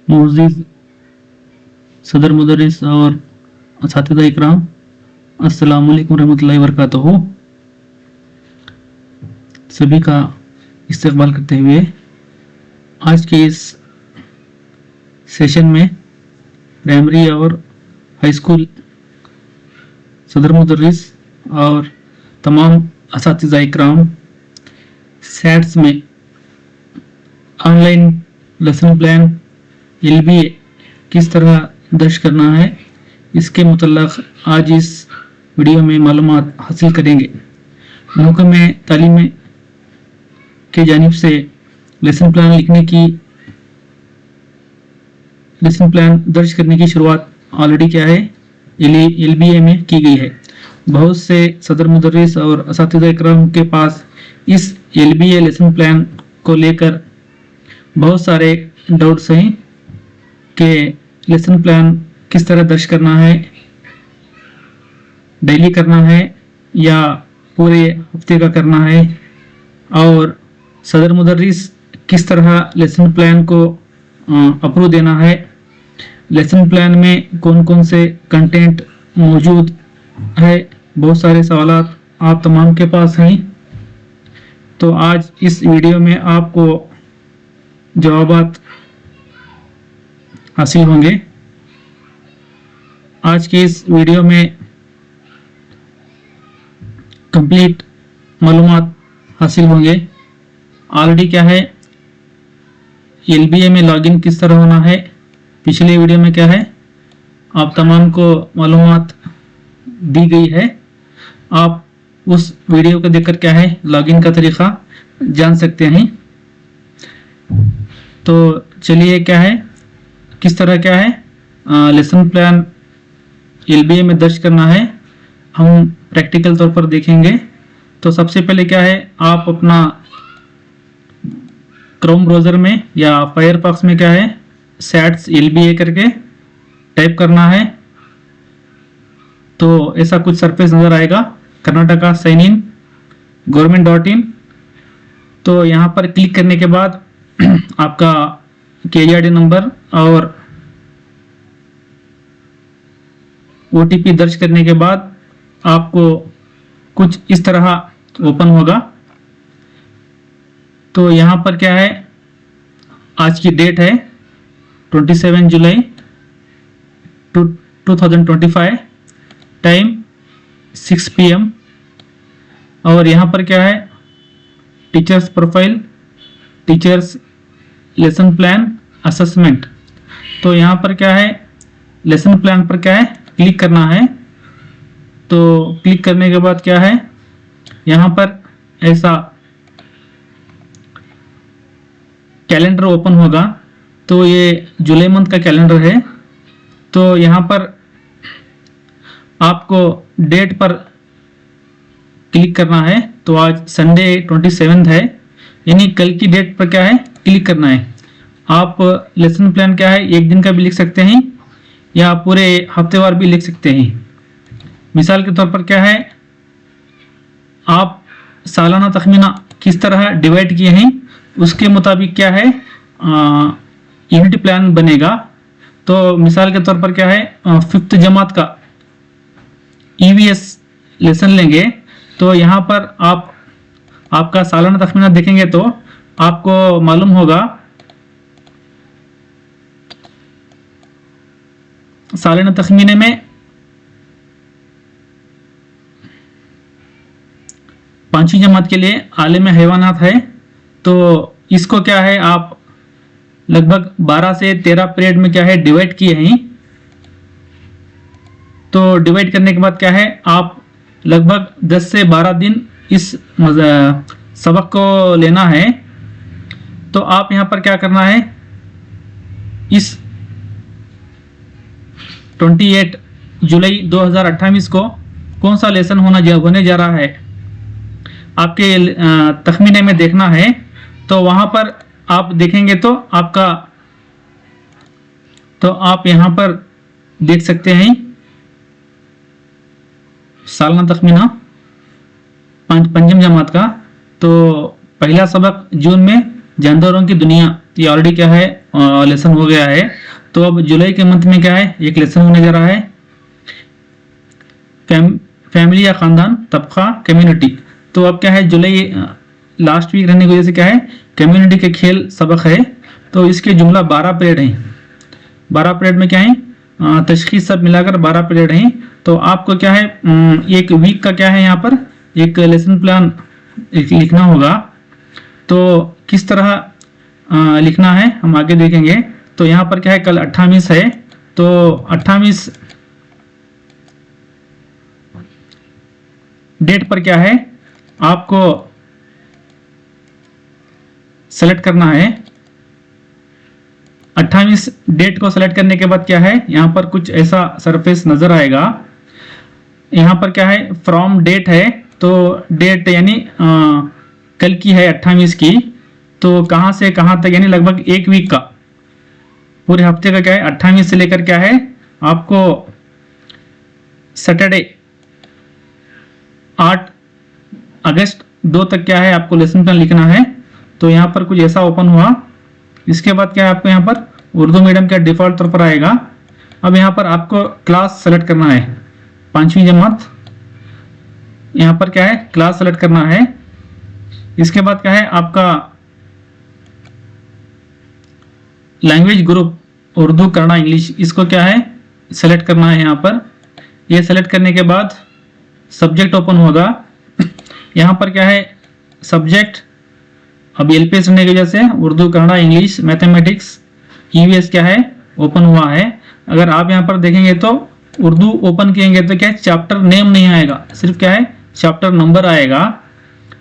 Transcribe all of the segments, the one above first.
मोअज़्ज़िज़ सदर मुदर्रिस और असातिज़ा इकराम, अस्सलामु अलैकुम रहमतुल्लाहि व बरकातुहू। सभी का इस्तकबाल करते हुए आज के इस सेशन में प्राइमरी और हाई स्कूल सदर मुदर्रिस और तमाम असातिज़ा इकराम सैट्स में ऑनलाइन लेसन प्लान LBA किस तरह दर्ज करना है, इसके मुतल्लक़ आज इस वीडियो में मालूमात हासिल करेंगे। महकम तालीम की जानिब से लेसन प्लान दर्ज करने की शुरुआत ऑलरेडी क्या है LBA में की गई है। बहुत से सदर मुदर्रिस और असातिज़ा इकराम के पास इस LBA लेसन प्लान को लेकर बहुत सारे डाउट्स हैं कि लेसन प्लान किस तरह दर्ज करना है, डेली करना है या पूरे हफ्ते का करना है, और सदर मुदर्रिस किस तरह लेसन प्लान को अप्रूव देना है, लेसन प्लान में कौन कौन से कंटेंट मौजूद है। बहुत सारे सवालात आप तमाम के पास हैं, तो आज इस वीडियो में आपको जवाबात हासिल होंगे। आज के इस वीडियो में कंप्लीट मालूमात हासिल होंगे। ऑलरेडी क्या है LBA में लॉगिन किस तरह होना है, पिछले वीडियो में क्या है आप तमाम को मालूमात दी गई है। आप उस वीडियो को देखकर क्या है लॉगिन का तरीका जान सकते हैं। तो चलिए क्या है किस तरह क्या है लेसन प्लान LBA में दर्ज करना है, हम प्रैक्टिकल तौर पर देखेंगे। तो सबसे पहले क्या है आप अपना क्रोम ब्राउज़र में या फायरफॉक्स में क्या है सैट्स LBA करके टाइप करना है। तो ऐसा कुछ सरफेस नज़र आएगा, कर्नाटका साइन इन government.in। तो यहाँ पर क्लिक करने के बाद आपका KID नंबर और OTP दर्ज करने के बाद आपको कुछ इस तरह ओपन होगा। तो यहाँ पर क्या है आज की डेट है 27 जुलाई 2025, टाइम 6 PM, और यहाँ पर क्या है teachers profile, teachers lesson plan assessment. तो यहाँ पर क्या है लेसन प्लान पर क्या है क्लिक करना है। तो क्लिक करने के बाद क्या है यहाँ पर ऐसा कैलेंडर ओपन होगा। तो ये जुलाई मंथ का कैलेंडर है। तो यहाँ पर आपको डेट पर क्लिक करना है। तो आज संडे 27 है, यानी कल की डेट पर क्या है क्लिक करना है। आप लेसन प्लान क्या है एक दिन का भी लिख सकते हैं या पूरे हफ्तेवार भी लिख सकते हैं। मिसाल के तौर पर क्या है आप सालाना तखमीना किस तरह डिवाइड किए हैं उसके मुताबिक क्या है यूनिट प्लान बनेगा। तो मिसाल के तौर पर क्या है 5th जमात का EVS लेसन लेंगे। तो यहाँ पर आपका सालाना तखमीना देखेंगे तो आपको मालूम होगा सालाना तखमीने में 5वीं जमात के लिए आलिम हैवानात है। तो इसको क्या है आप लगभग 12 से 13 पीरियड में क्या है डिवाइड किए हैं। तो डिवाइड करने के बाद क्या है आप लगभग 10 से 12 दिन इस सबक को लेना है। तो आप यहाँ पर क्या करना है इस 28 जुलाई 2028 को कौन सा लेसन होने जा रहा है आपके तखमीने में देखना है। तो वहाँ पर आप देखेंगे तो आप यहाँ पर देख सकते हैं सालाना तखमीना पंचम जमात का। तो पहला सबक जून में जानवरों की दुनिया, ये ऑलरेडी क्या है लेसन हो गया है। तो अब जुलाई के मंथ में क्या है, एक लेसन होने जा रहा है, फैमिली या खानदान, तबका, कम्युनिटी। तो अब क्या है, जुलाई लास्ट वीक रहने की वजह से क्या है, कम्युनिटी के खेल सबक है। तो इसके जुमला 12 पीरियड हैं। 12 पीरियड में क्या है, तशखीस सब मिलाकर 12 पीरियड हैं। तो आपको क्या है, एक वीक का क्या है यहाँ पर एक लेसन प्लान लिखना होगा। तो किस तरह लिखना है हम आगे देखेंगे। तो यहाँ पर क्या है, कल 28 है, तो 28 डेट पर क्या है, आपको सेलेक्ट करना है। 28 डेट को सेलेक्ट करने के बाद क्या है, यहाँ पर कुछ ऐसा सरफेस नजर आएगा। यहाँ पर क्या है, फ्रॉम डेट है, तो डेट यानी कल की है 28 की, तो कहाँ से कहाँ तक यानी लगभग एक वीक का, पूरे हफ्ते का क्या है, 28 से लेकर क्या है आपको सैटरडे 8 अगस्त 2 तक क्या है आपको लेसन प्लान लिखना है। तो यहाँ पर कुछ ऐसा ओपन हुआ। इसके बाद क्या है, आपको यहाँ पर उर्दू मीडियम का डिफॉल्ट तौर पर आएगा। अब यहाँ पर आपको क्लास सेलेक्ट करना है, 5वीं जमात। यहाँ पर क्या है, क्लास सेलेक्ट करना है। इसके बाद क्या है, आपका language group Urdu, Kannada, English, इसको क्या है सेलेक्ट करना है। यहाँ पर ये सेलेक्ट करने के बाद सब्जेक्ट ओपन होगा। यहाँ पर क्या है, सब्जेक्ट अब एलपीएस रहने की वजह से Urdu, Kannada, English, mathematics, EVS क्या है ओपन हुआ है। अगर आप यहाँ पर देखेंगे तो उर्दू ओपन किएंगे तो क्या है, चैप्टर नेम नहीं आएगा, सिर्फ क्या है चैप्टर नंबर आएगा।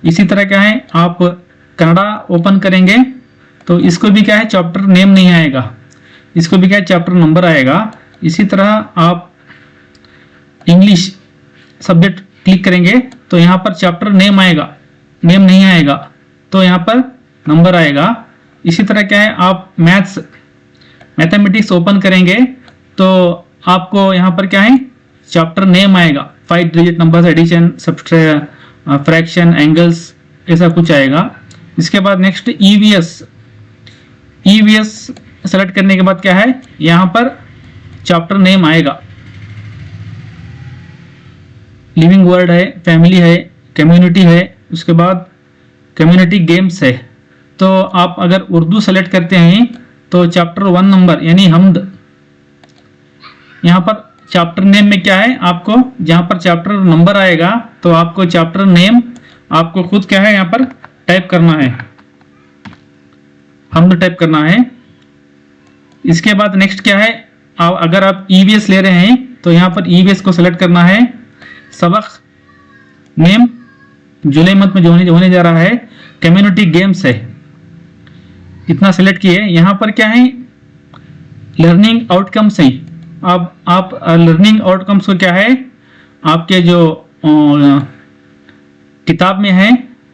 इसी तरह क्या है, आप कन्नड़ा ओपन करेंगे तो इसको भी क्या है चैप्टर नेम नहीं आएगा, इसको भी क्या है चैप्टर नंबर आएगा। इसी तरह आप इंग्लिश सब्जेक्ट क्लिक करेंगे तो यहाँ पर चैप्टर नेम आएगा, नेम नहीं आएगा, तो यहाँ पर नंबर आएगा। इसी तरह क्या है, आप मैथमेटिक्स ओपन करेंगे तो आपको यहाँ पर क्या है चैप्टर नेम आएगा, 5 digit numbers, addition, fraction, angles, ऐसा कुछ आएगा। इसके बाद नेक्स्ट ईवीएस सेलेक्ट करने के बाद क्या है, यहाँ पर चैप्टर नेम आएगा, लिविंग वर्ड है, फैमिली है, कम्युनिटी है, उसके बाद कम्युनिटी गेम्स है। तो आप अगर उर्दू सेलेक्ट करते हैं तो चैप्टर 1 नंबर यानी हमद, यहाँ पर चैप्टर नेम में क्या है, आपको जहाँ पर चैप्टर नंबर आएगा तो आपको चैप्टर नेम आपको खुद क्या है यहाँ पर टाइप करना है, हमद टाइप करना है। इसके बाद नेक्स्ट क्या है, अगर आप ईवीएस ले रहे हैं तो यहाँ पर ईवीएस को सेलेक्ट करना है। सबक नेम जुलाई मंथ में जो होने जा रहा है, कम्युनिटी गेम्स है, इतना सेलेक्ट किए। यहाँ पर क्या है लर्निंग आउटकम्स है। अब आप लर्निंग आउटकम्स को क्या है आपके जो किताब में है,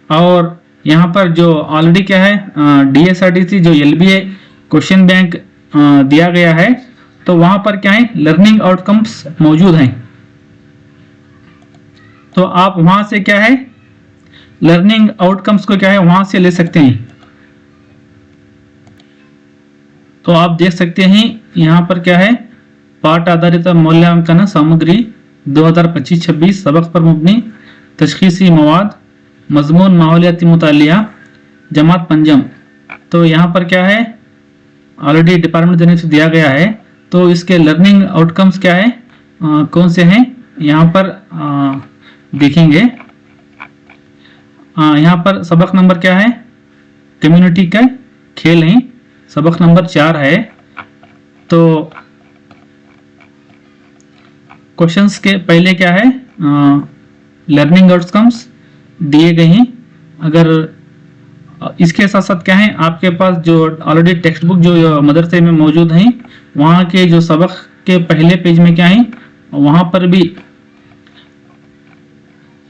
और यहाँ पर जो ऑलरेडी क्या है डीएसआरटीसी जो एलबीए क्वेश्चन बैंक दिया गया है, तो वहां पर क्या है लर्निंग आउटकम्स मौजूद हैं। तो आप वहां से क्या है लर्निंग आउटकम्स को क्या है वहां से ले सकते हैं। तो आप देख सकते हैं यहाँ पर क्या है, पाठ आधारित मूल्यांकन सामग्री 2025-26 सबक पर मुबनी तशखीसी मवाद मजमून माहौलियाती मुतालिया जमात पंजम। तो यहाँ पर क्या है ऑलरेडी डिपार्टमेंट जनरल से दिया गया है। तो इसके लर्निंग आउटकम्स क्या है कौन से हैं यहाँ पर देखेंगे। यहाँ पर सबक नंबर क्या है, कम्युनिटी का खेल है, सबक नंबर 4 है। तो क्वेश्चंस के पहले क्या है लर्निंग आउटकम्स दिए गए हैं। अगर इसके साथ साथ क्या है आपके पास जो ऑलरेडी टेक्स्ट बुक जो मदरसे में मौजूद हैं वहाँ के जो सबक के पहले पेज में क्या है वहाँ पर भी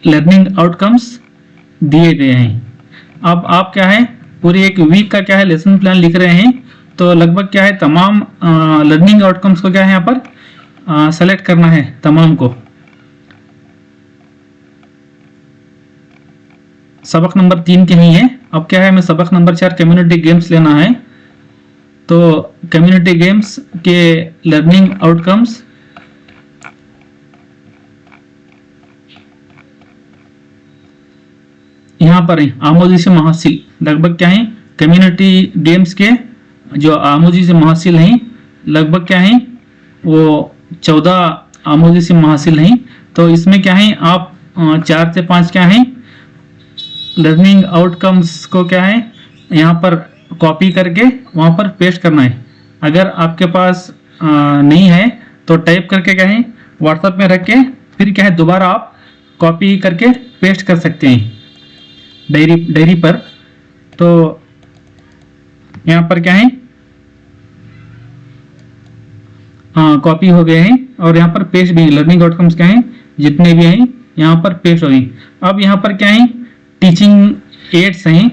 लर्निंग आउटकम्स दिए गए हैं। अब आप क्या है पूरी एक वीक का क्या है लेसन प्लान लिख रहे हैं, तो लगभग क्या है तमाम लर्निंग आउटकम्स को क्या है यहाँ पर सेलेक्ट करना है तमाम को। सबक नंबर 3 के ही है, अब क्या है, हमें सबक नंबर 4 कम्युनिटी गेम्स लेना है। तो कम्युनिटी गेम्स के लर्निंग आउटकम्स यहाँ पर है, आमोदी से महासिल लगभग क्या है, कम्युनिटी गेम्स के जो आमोदी से महासिल हैं लगभग क्या है, वो 14 आमोदी से महासिल हैं। तो इसमें क्या है, आप 4 से 5 क्या है लर्निंग आउटकम्स को क्या है यहाँ पर कॉपी करके वहाँ पर पेस्ट करना है। अगर आपके पास नहीं है तो टाइप करके क्या है व्हाट्सएप में रख के फिर क्या है दोबारा आप कॉपी करके पेस्ट कर सकते हैं डायरी पर। तो यहाँ पर क्या है कॉपी हो गए हैं और यहाँ पर पेस्ट भी, लर्निंग आउटकम्स क्या हैं जितने भी हैं यहाँ पर पेस्ट हो गए। अब यहाँ पर क्या है टीचिंग एड्स हैं,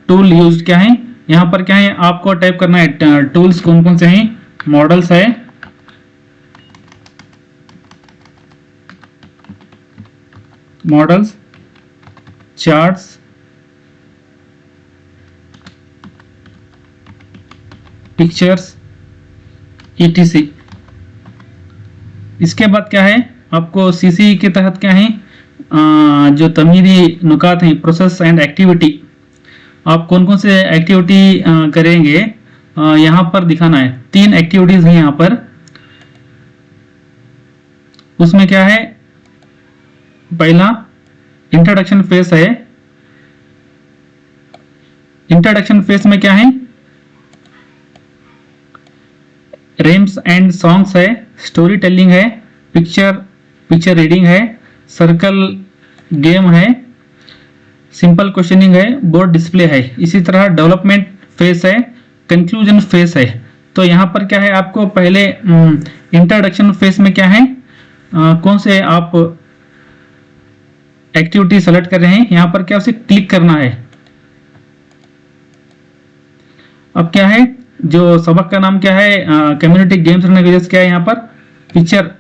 टूल यूज क्या है, यहाँ पर क्या है आपको टाइप करना है टूल्स कौन कौन से हैं, मॉडल्स है, मॉडल्स, चार्ट्स, पिक्चर्स, etc। इसके बाद क्या है आपको सीसी के तहत क्या है जो तमीरी नुकात हैं, प्रोसेस एंड एक्टिविटी, आप कौन कौन से एक्टिविटी करेंगे यहाँ पर दिखाना है। 3 एक्टिविटीज हैं यहाँ पर। उसमें क्या है, पहला इंट्रोडक्शन फेज है। इंट्रोडक्शन फेज में क्या है रेम्स एंड सॉन्ग्स है, स्टोरी टेलिंग है, पिक्चर रीडिंग है, सर्कल गेम है, सिंपल क्वेश्चनिंग है, बोर्ड डिस्प्ले है। इसी तरह डेवलपमेंट फेज है, कंक्लूजन फेज है। तो यहाँ पर क्या है आपको पहले इंट्रोडक्शन फेज में क्या है कौन से आप एक्टिविटी सेलेक्ट कर रहे हैं, यहाँ पर क्या उसे क्लिक करना है। अब क्या है जो सबक का नाम क्या है कम्युनिटी गेम्स एंड एक्टिविटीज, क्या है यहाँ पर पिक्चर,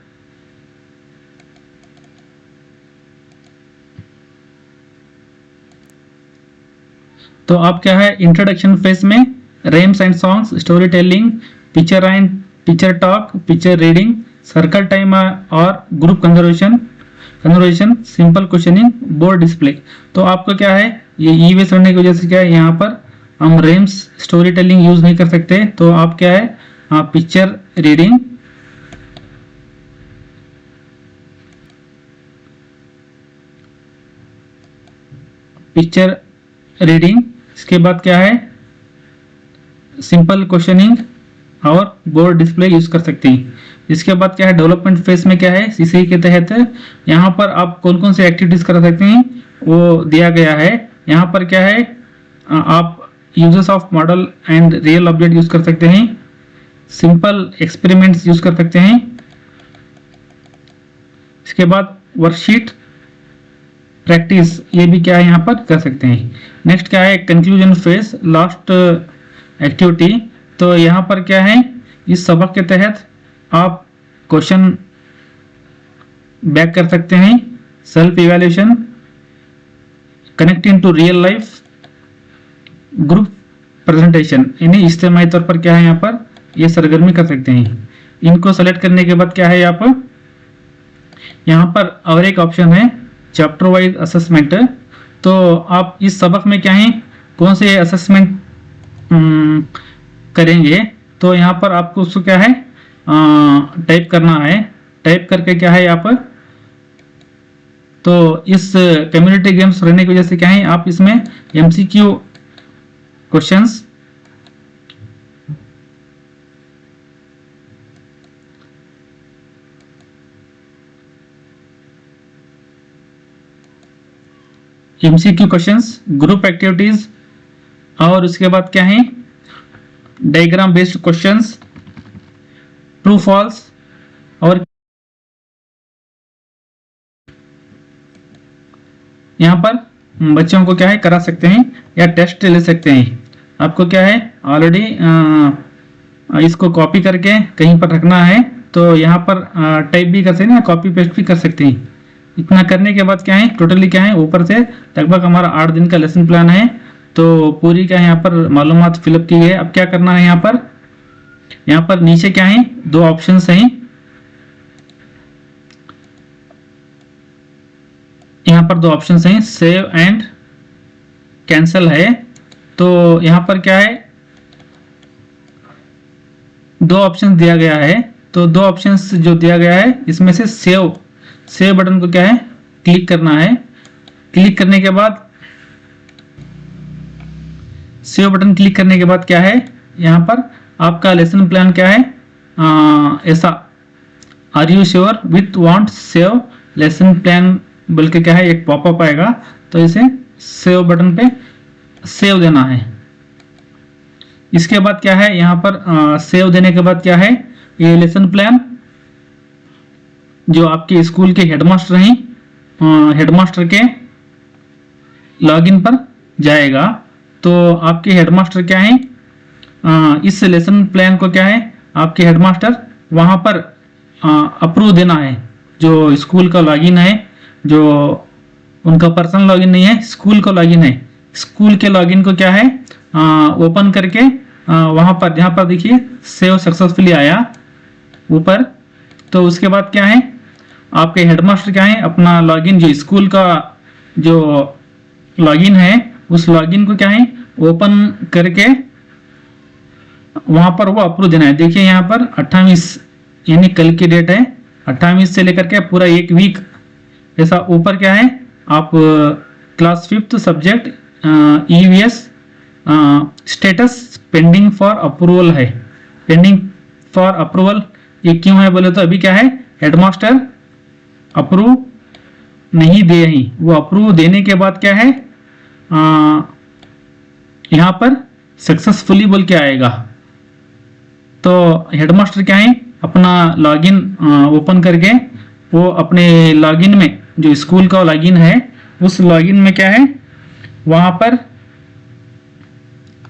तो आप क्या है इंट्रोडक्शन फेज में rhymes and songs, story telling, picture talk, picture reading, circle time और group conversation, simple questioning, board display. तो आपको क्या है ये ई-वे करने की वजह से क्या है यहाँ पर हम रेम्स स्टोरी टेलिंग यूज नहीं कर सकते। तो आप क्या है पिक्चर रीडिंग, इसके बाद क्या है सिंपल क्वेश्चनिंग और बोर्ड डिस्प्ले यूज कर सकते हैं। इसके बाद क्या है डेवलपमेंट फेज में क्या है सीसी के तहत यहाँ पर आप कौन कौन से एक्टिविटीज कर सकते हैं वो दिया गया है। यहाँ पर क्या है आप uses of model and real object use कर सकते हैं, सिंपल एक्सपेरिमेंट्स यूज कर सकते हैं। इसके बाद वर्कशीट प्रैक्टिस ये भी क्या है यहाँ पर कर सकते हैं। नेक्स्ट क्या है कंक्लूजन फेज, लास्ट एक्टिविटी। तो यहाँ पर क्या है इस सबक के तहत आप क्वेश्चन बैक कर सकते हैं, self evaluation, connecting to real life, group presentation, इन्हें इज्तिमाई तौर पर क्या है यहाँ पर ये सरगर्मी कर सकते हैं। इनको सेलेक्ट करने के बाद क्या है यहाँ पर और एक ऑप्शन है चैप्टर वाइज असेसमेंट। तो आप इस सबक में क्या है कौन से असेसमेंट करेंगे, तो यहाँ पर आपको उसको क्या है टाइप करना है। टाइप करके क्या है यहाँ पर तो इस कम्युनिटी गेम्स रहने की वजह से क्या है आप इसमें एमसीक्यू क्वेश्चंस, ग्रुप एक्टिविटीज और उसके बाद क्या है diagram based questions, true false और यहाँ पर बच्चों को क्या है करा सकते हैं या टेस्ट ले सकते हैं। आपको क्या है ऑलरेडी इसको कॉपी करके कहीं पर रखना है, तो यहाँ पर टाइप भी कर सकते हैं, कॉपी पेस्ट भी कर सकते हैं। इतना करने के बाद क्या है टोटली क्या है ऊपर से लगभग हमारा 8 दिन का लेसन प्लान है। तो पूरी क्या है यहाँ पर मालूमात फिलअप की है। अब क्या करना है, यहाँ पर नीचे क्या है, दो ऑप्शंस हैं। यहाँ पर दो ऑप्शंस हैं, सेव एंड कैंसल है। तो यहाँ पर क्या है, दो ऑप्शन दिया गया है। तो दो ऑप्शंस जो दिया गया है इसमें से सेव बटन को क्या है, क्लिक करना है। क्लिक करने के बाद सेव बटन क्लिक करने के बाद क्या है, यहाँ पर आपका लेसन प्लान क्या है, ऐसा are you sure with want save lesson plan बोल के क्या है एक पॉपअप आएगा। तो इसे सेव बटन पे सेव देना है। इसके बाद क्या है, यहाँ पर सेव देने के बाद क्या है, ये लेसन प्लान जो आपके स्कूल के हेडमास्टर हैं, हेडमास्टर के लॉगिन पर जाएगा। तो आपके हेडमास्टर क्या है, इस लेसन प्लान को क्या है आपके हेडमास्टर वहां पर अप्रूव देना है। जो स्कूल का लॉगिन है, जो उनका पर्सनल लॉगिन नहीं है, स्कूल का लॉगिन है, स्कूल के लॉगिन को क्या है ओपन करके वहां पर जहां पर देखिए सेव सक्सेसफुली आया ऊपर। तो उसके बाद क्या है, आपके हेडमास्टर क्या है अपना लॉगिन जो स्कूल का जो लॉगिन है उस लॉगिन को क्या है ओपन करके वहां पर वो अप्रूव देना है। देखिए यहाँ पर 28 यानी कल की डेट है, 28 से लेकर के पूरा एक वीक ऐसा ऊपर क्या है आप class 5th subject EVS status pending for approval है। पेंडिंग फॉर अप्रूवल ये क्यों है बोले तो अभी क्या है हेडमास्टर अप्रूव नहीं दे रही, वो अप्रूव देने के बाद क्या है यहाँ पर सक्सेसफुली बोल के आएगा। तो हेडमास्टर क्या है अपना लॉगिन ओपन करके वो अपने लॉगिन में जो स्कूल का लॉगिन है उस लॉगिन में क्या है वहां पर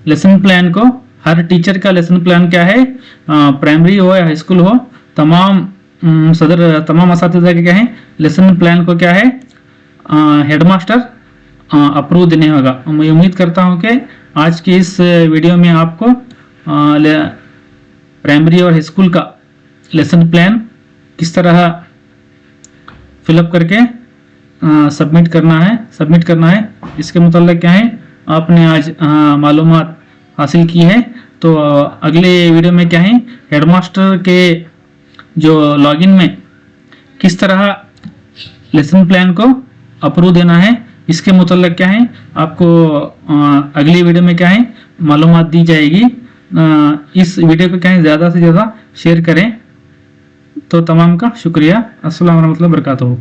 लेसन प्लान को, हर टीचर का लेसन प्लान क्या है प्राइमरी हो या हाई स्कूल हो, तमाम तमाम असातिज़ा के क्या है लेसन प्लान को क्या है हेडमास्टर अप्रूव देने होगा। मैं उम्मीद करता हूं कि आज की इस वीडियो में आपको प्राइमरी और हाई स्कूल का लेसन प्लान किस तरह फिलअप करके सबमिट करना है इसके मुताल्लिक क्या है आपने आज मालूमात हासिल की है। तो अगले वीडियो में क्या है हेडमास्टर के जो लॉगिन में किस तरह लेसन प्लान को अप्रूव देना है इसके मुताल्लिक क्या है आपको अगली वीडियो में क्या है मालूमात दी जाएगी। इस वीडियो को क्या है ज़्यादा से ज़्यादा शेयर करें। तो तमाम का शुक्रिया। अस्सलाम वालेकुम वरहमतुल्लाहि वबरकातुहू।